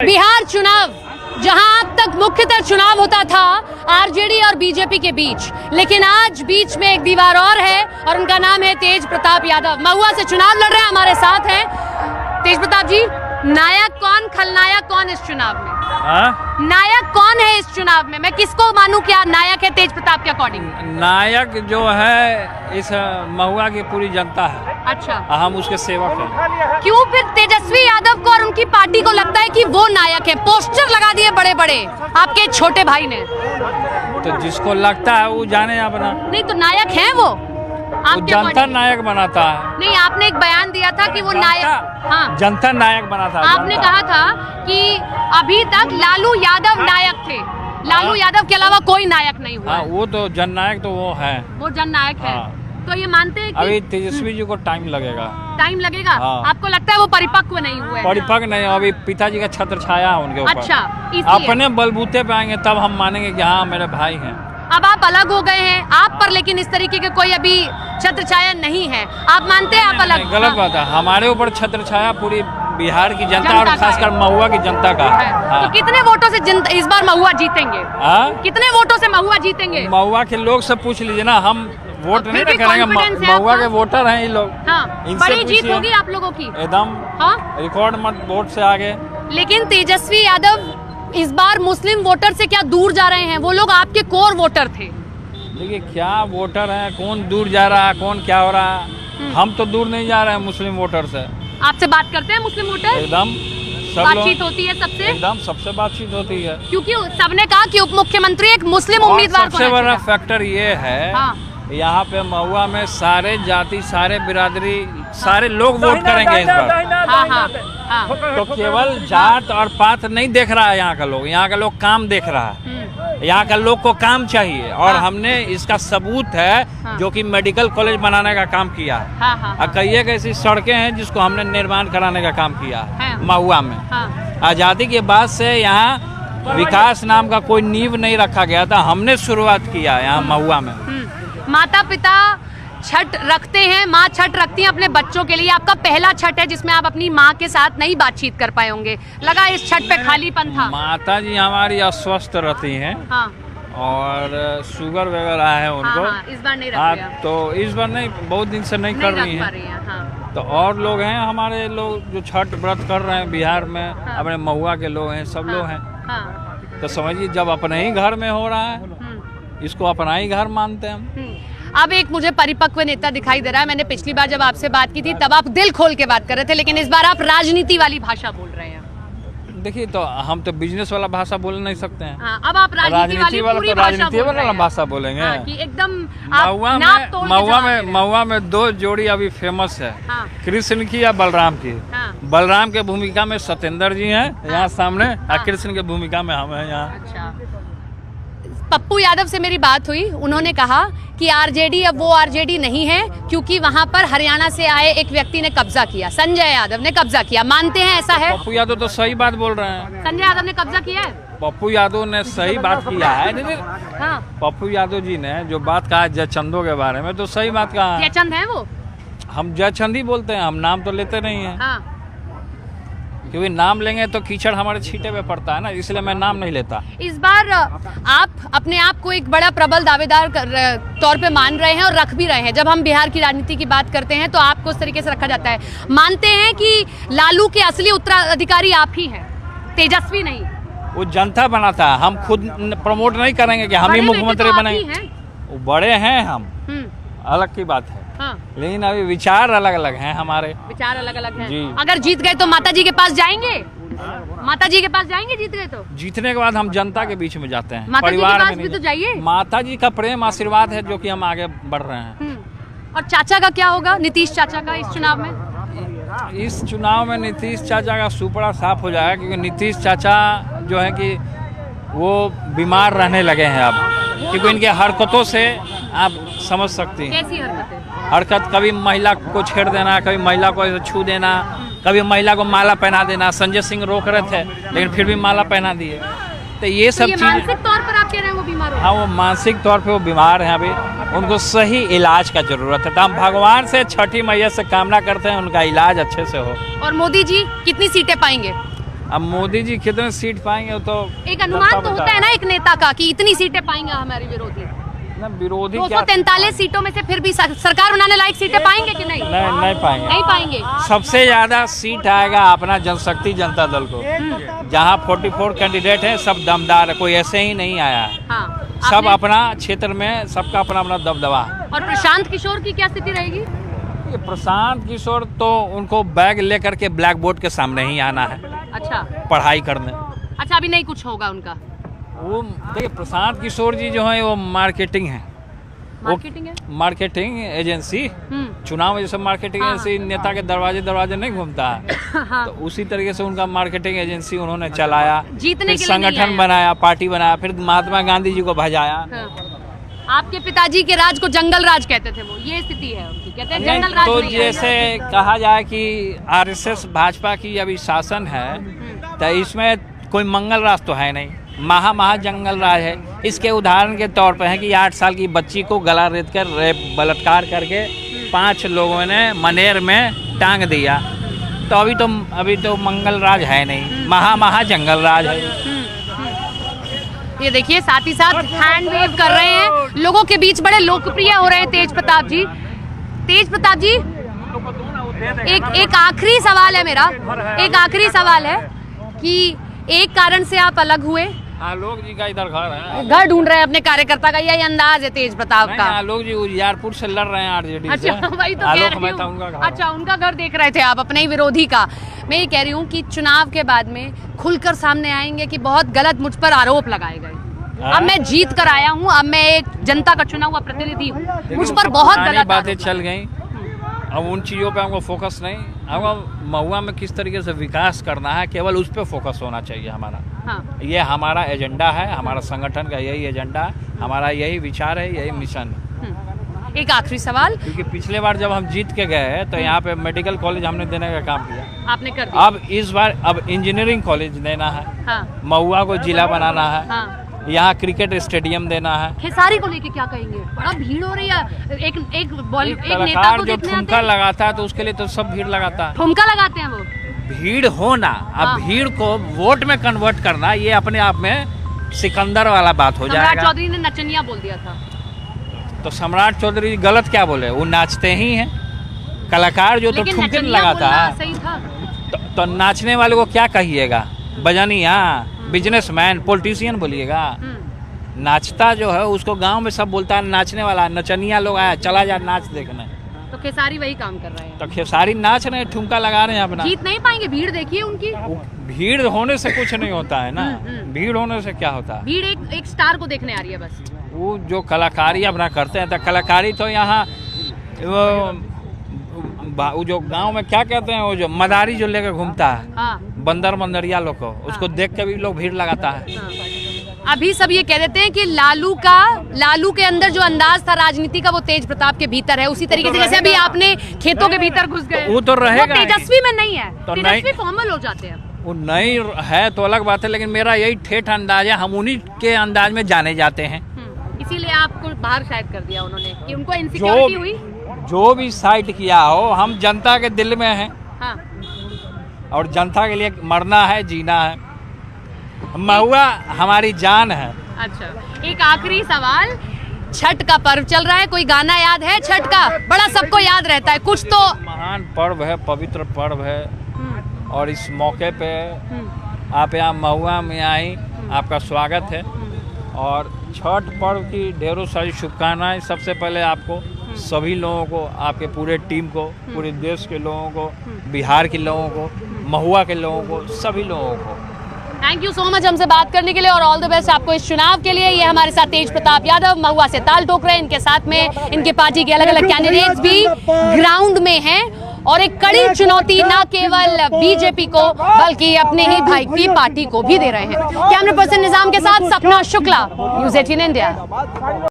बिहार चुनाव, जहां अब तक मुख्यतः चुनाव होता था आरजेडी और बीजेपी के बीच, लेकिन आज बीच में एक दीवार और है और उनका नाम है तेज प्रताप यादव। महुआ से चुनाव लड़ रहे हैं, हमारे साथ हैं तेज प्रताप जी। नायक कौन, खलनायक कौन इस चुनाव में? नायक कौन है इस चुनाव में? मैं किसको मानूं क्या नायक है तेज प्रताप के अकॉर्डिंग? नायक जो है इस महुआ की पूरी जनता है। अच्छा, हम उसके सेवक हैं। क्यों फिर तेजस्वी यादव को और उनकी पार्टी को लगता है कि वो नायक है? पोस्टर लगा दिए बड़े बड़े आपके छोटे भाई ने। तो जिसको लगता है वो जाने अपना। नहीं तो नायक है वो जनता नायक बनाता है। नहीं, आपने एक बयान दिया था कि वो नायक, हाँ, जनता नायक बनाता है। आपने कहा था कि अभी तक लालू यादव नायक थे, लालू यादव के अलावा कोई नायक नहीं हुआ। वो तो जननायक तो वो है, वो जननायक है। तो ये मानते हैं कि अभी तेजस्वी जी को टाइम लगेगा। टाइम लगेगा? आपको लगता है वो परिपक्व नहीं हुए? परिपक्व नहीं, अभी पिताजी का छत्र छाया है उनके ऊपर। अच्छा, अपने बलबूते पे आएंगे तब हम मानेंगे कि हाँ मेरे भाई हैं। अब आप अलग हो गए हैं, आप पर लेकिन इस तरीके के कोई अभी छत्र छाया नहीं है। आप मानते हैं आप अलग? गलत बात है, हमारे ऊपर छत्र छाया पूरी बिहार की जनता और खासकर महुआ की जनता का है। तो कितने वोटों से इस बार महुआ जीतेंगे? कितने वोटों से महुआ जीतेंगे? महुआ के लोग से पूछ लीजिए ना, हम वोट नहीं करेंगे। महुआ के वोटर हैं ये लोग। बड़ी जीत होगी आप लोगों की एकदम, रिकॉर्ड मत वोट से आगे। लेकिन तेजस्वी यादव इस बार मुस्लिम वोटर से क्या दूर जा रहे हैं? वो लोग आपके कोर वोटर थे। देखिए क्या वोटर है, कौन दूर जा रहा है, कौन क्या हो रहा है। हम तो दूर नहीं जा रहे हैं मुस्लिम वोटर से। आपसे बात करते हैं मुस्लिम वोटर? एकदम, बातचीत होती है सबसे? एकदम, सबसे बातचीत होती है, क्योंकि सबने कहा कि उप मुख्यमंत्री एक मुस्लिम उम्मीदवार। सबसे बड़ा फैक्टर ये है, यहाँ पे महुआ में सारे जाति, सारे बिरादरी, सारे लोग वोट करेंगे इस बार। तो केवल जात और पात नहीं देख रहा है यहाँ का लोग, यहाँ का लोग काम देख रहा है। यहाँ का लोग को काम चाहिए और हमने इसका सबूत है जो कि मेडिकल कॉलेज बनाने का काम किया है। और कई एक ऐसी सड़कें हैं जिसको हमने निर्माण कराने का काम किया है महुआ में। आज़ादी के बाद से यहाँ विकास नाम का कोई नींव नहीं रखा गया था, हमने शुरुआत किया यहाँ महुआ में। माता पिता छठ रखते हैं, माँ छठ रखती है अपने बच्चों के लिए। आपका पहला छठ है जिसमें आप अपनी माँ के साथ नहीं बातचीत कर पाए होंगे, लगा इस छठ पे खालीपन था। माता जी हमारी अस्वस्थ रहती हैं और शुगर वगैरह है उनको। इस बार नहीं रख रही। तो इस बार नहीं, बहुत दिन से नहीं कर रही हैं। तो और लोग हैं हमारे लोग जो छठ व्रत कर रहे हैं बिहार में, अपने महुआ के लोग हैं, सब लोग हैं। तो समझिए जब अपने ही घर में हो रहा है, इसको अपना ही घर मानते हैं हम। अब एक मुझे परिपक्व नेता दिखाई दे रहा है। मैंने पिछली बार जब आपसे बात की थी तब आप दिल खोल के बात कर रहे थे, लेकिन इस बार आप राजनीति वाली भाषा बोल रहे हैं। देखिए, तो हम तो बिजनेस वाला भाषा बोल नहीं सकते हैं। अब आप राजनीति वाला भाषा बोलेंगे कि एकदम महुआ में दो जोड़ी अभी फेमस है, कृष्ण की या बलराम की। बलराम के भूमिका में सत्येंद्र जी हैं यहाँ सामने, और कृष्ण के भूमिका में हम हैं यहाँ। पप्पू यादव से मेरी बात हुई, उन्होंने कहा कि आरजेडी अब वो आरजेडी नहीं है क्योंकि वहां पर हरियाणा से आए एक व्यक्ति ने कब्जा किया, संजय यादव ने कब्जा किया। मानते हैं ऐसा है? पप्पू यादव तो सही बात बोल रहे हैं। संजय यादव ने कब्जा किया है? पप्पू यादव ने सही बात किया है। पप्पू यादव जी ने जो बात कहा जयचंदों के बारे में, तो सही बात कहा। जयचंद है वो? हम जयचंद ही बोलते हैं, हम नाम तो लेते नहीं है। क्योंकि नाम लेंगे तो कीचड़ हमारे छींटे पे पड़ता है ना, इसलिए मैं नाम नहीं लेता। इस बार आप अपने आप को एक बड़ा प्रबल दावेदार तौर पे मान रहे हैं और रख भी रहे हैं। जब हम बिहार की राजनीति की बात करते हैं तो आपको उस तरीके से रखा जाता है। मानते हैं कि लालू के असली उत्तराधिकारी आप ही हैं, तेजस्वी नहीं? वो जनता बनाता है, हम खुद प्रमोट नहीं करेंगे कि हम ही मुख्यमंत्री बनेंगे। वो बड़े हैं हम, अलग की बात है। लेकिन अभी विचार अलग अलग हैं, हमारे विचार अलग अलग हैं। अगर जीत गए तो माता जी के पास जाएंगे? माता जी के पास जाएंगे जीत गए तो? जीतने के बाद हम जनता के बीच में जाते हैं, माता परिवार जी के पास भी तो जाइए। माता जी का प्रेम आशीर्वाद है जो कि हम आगे बढ़ रहे हैं। और चाचा का क्या होगा, नीतीश चाचा का इस चुनाव में? इस चुनाव में नीतीश चाचा का सुपड़ा साफ हो जाएगा, क्योंकि नीतीश चाचा जो है कि वो बीमार रहने लगे हैं अब, क्योंकि इनके हरकतों से आप समझ सकती हैं। कैसी हरकतें? हरकत, कभी महिला को छेड़ देना, कभी महिला को छू देना, कभी महिला को माला पहना देना। संजय सिंह रोक रहे थे लेकिन फिर भी माला पहना दिए। तो ये सब चीजें मानसिक तौर पर आप कह रहे हैं वो बीमार हो? हाँ, वो मानसिक तौर पे वो बीमार हैं अभी, उनको सही इलाज का जरूरत है। तो हम भगवान से, छठी मैया से कामना करते हैं उनका इलाज अच्छे से हो। और मोदी जी कितनी सीटें पाएंगे? अब मोदी जी कितने सीट पाएंगे तो एक अनुमान तो होता है ना एक नेता का कि इतनी सीटें पाएंगे हमारे विरोधी। ना विरोधी 243 सीटों में से फिर भी सरकार बनाने लायक सीटें पाएंगे कि नहीं? नहीं पाएंगे। नहीं पाएंगे। सबसे ज्यादा सीट आएगा अपना जनशक्ति जनता दल को, जहाँ 44 कैंडिडेट है, सब दमदार है, कोई ऐसे ही नहीं आया है। हाँ, सब अपना क्षेत्र में सबका अपना अपना दबदबा। और प्रशांत किशोर की क्या स्थिति रहेगी? ये प्रशांत किशोर तो उनको बैग लेकर के ब्लैक बोर्ड के सामने ही आना है। अच्छा, पढ़ाई करने। अच्छा, अभी नहीं कुछ होगा उनका। वो देखिए प्रशांत किशोर जी जो है वो मार्केटिंग है, मार्केटिंग एजेंसी। चुनाव जैसे मार्केटिंग एजेंसी नेता के दरवाजे नहीं घूमता है। हाँ। तो उसी तरीके से उनका मार्केटिंग एजेंसी उन्होंने चलाया, जीतने फिर संगठन बनाया, पार्टी बनाया, फिर महात्मा गांधी जी को भजाया। हाँ। आपके पिताजी के राज को जंगल राज कहते थे, वो ये स्थिति है उनकी, कहते हैं जंगल राज। तो जैसे कहा जाए कि आरएसएस भाजपा की अभी शासन है, तो इसमें कोई मंगल राज तो है नहीं, महा जंगल राज है। इसके उदाहरण के तौर पर है कि 8 साल की बच्ची को गला रेत कर रेप बलात्कार करके 5 लोगों ने मनेर में टांग दिया। तो अभी तो मंगल राज है नहीं, महा जंगल राज है। ये देखिए साथ ही साथ हैंड वेव कर रहे हैं, लोगों के बीच बड़े लोकप्रिय हो रहे हैं तेज प्रताप जी। तेज प्रताप जी, एक आखिरी सवाल है मेरा, एक आखिरी सवाल है कि एक कारण से आप अलग हुए। आलोक जी का इधर घर है, घर ढूंढ रहे हैं अपने कार्यकर्ता का, यही अंदाज है तेज प्रताप का। आलोक जी उजियारपुर से लड़ रहे हैं आरजेडी से। अच्छा, वही तो कह रही हूँ। अच्छा, उनका घर देख रहे थे आप, अपने ही विरोधी का। मैं ये कह रही हूँ कि चुनाव के बाद में खुलकर सामने आएंगे कि बहुत गलत मुझ पर आरोप लगाए गए। अब मैं जीत कर आया हूँ, अब मैं एक जनता का चुना हुआ प्रतिनिधि हूँ, मुझ पर बहुत गलत बातें चल गई। अब उन चीज़ों पे हमको फोकस नहीं, अब महुआ में किस तरीके से विकास करना है, केवल उस पर फोकस होना चाहिए हमारा। हाँ। ये हमारा एजेंडा है, हमारा संगठन का यही एजेंडा है, हमारा यही विचार है, यही मिशन है। एक आखिरी सवाल, क्योंकि पिछले बार जब हम जीत के गए तो यहाँ पे मेडिकल कॉलेज हमने देने का काम किया, आपने कर दिया। अब इस बार इंजीनियरिंग कॉलेज देना है। हाँ। महुआ को जिला बनाना है। हाँ। यहाँ क्रिकेट स्टेडियम देना है। खेसारी को लेके क्या कहेंगे? बड़ा भीड़ हो रही है, एक नेता को जो ठुमका लगाता है तो उसके लिए तो सब भीड़ लगाता है। ठुमका लगाते हैं वो, भीड़ होना। अब भीड़ को वोट में कन्वर्ट करना, ये अपने आप में सिकंदर वाला बात हो जाएगा। सम्राट चौधरी ने नचनिया बोल दिया था, तो सम्राट चौधरी गलत क्या बोले? वो नाचते ही हैं, कलाकार जो तो ठुमके लगाता है। सही था। तो नाचने वाले को क्या कहिएगा? बजानिया, बिजनेसमैन, पॉलिटिशियन बोलिएगा। नाचता जो है उसको गांव में सब बोलता है नाचने वाला, नचनिया लोग आया, चला जा नाच देखने। तो खेसारी वही काम कर रहे हैं। तो खेसारी नाच रहे हैं, ठुमका लगा रहे हैं अपना। जीत नहीं पाएंगे, भीड़ देखिए उनकी। भीड़ होने से कुछ नहीं होता है ना, भीड़ होने से क्या होता है? भीड़ एक स्टार को देखने आ रही है बस। वो जो कलाकारी अपना करते हैं, तो कलाकारी तो यहाँ वो जो गांव में क्या कहते हैं, वो जो मदारी जो लेकर घूमता है। हाँ। बंदरिया लोग को, उसको देख के भी लोग भीड़ लगाता है। हाँ। अभी सब ये कह देते हैं कि लालू के अंदर जो अंदाज था राजनीति का, वो तेज प्रताप के भीतर है। उसी तरीके से जैसे अभी आपने खेतों के भीतर घुस गए, वो तो रहेगा। तेजस्वी में नहीं है, तो तेजस्वी फॉर्मल हो जाते हैं। वो नहीं है तो अलग बात है, लेकिन मेरा यही ठेठ अंदाज है, हम उन्हीं के अंदाज में जाने जाते हैं। इसीलिए आपको बाहर शायद कर दिया उन्होंने, कि उनको इनसिक्योरिटी हुई। जो भी साइड किया हो, हम जनता के दिल में हैं। हाँ। और जनता के लिए मरना है, जीना है। महुआ हमारी जान है। अच्छा, एक आखिरी सवाल, छठ का पर्व चल रहा है, कोई गाना याद है छठ का? बड़ा सबको याद रहता है कुछ तो। महान पर्व है, पवित्र पर्व है, और इस मौके पे आप यहाँ महुआ में आई, आपका स्वागत है। और छठ पर्व की ढेरों सारी शुभकामनाएं। सबसे पहले आपको, सभी लोगों को, आपके पूरे टीम को, पूरे देश के लोगों को, बिहार के लोगों को, महुआ के लोगों को, सभी लोगों को थैंक यू सो मच हमसे बात करने के लिए, और ऑल द बेस्ट आपको इस चुनाव के लिए। ये हमारे साथ तेज प्रताप यादव महुआ से ताल ठोक रहे हैं, इनके साथ में इनके पार्टी के अलग अलग कैंडिडेट्स भी ग्राउंड में हैं, और एक कड़ी चुनौती न केवल बीजेपी को बल्कि अपने ही भाई की पार्टी को भी दे रहे हैं। कैमरा पर्सन निजाम के साथ सपना शुक्ला, न्यूज़ 18 इंडिया।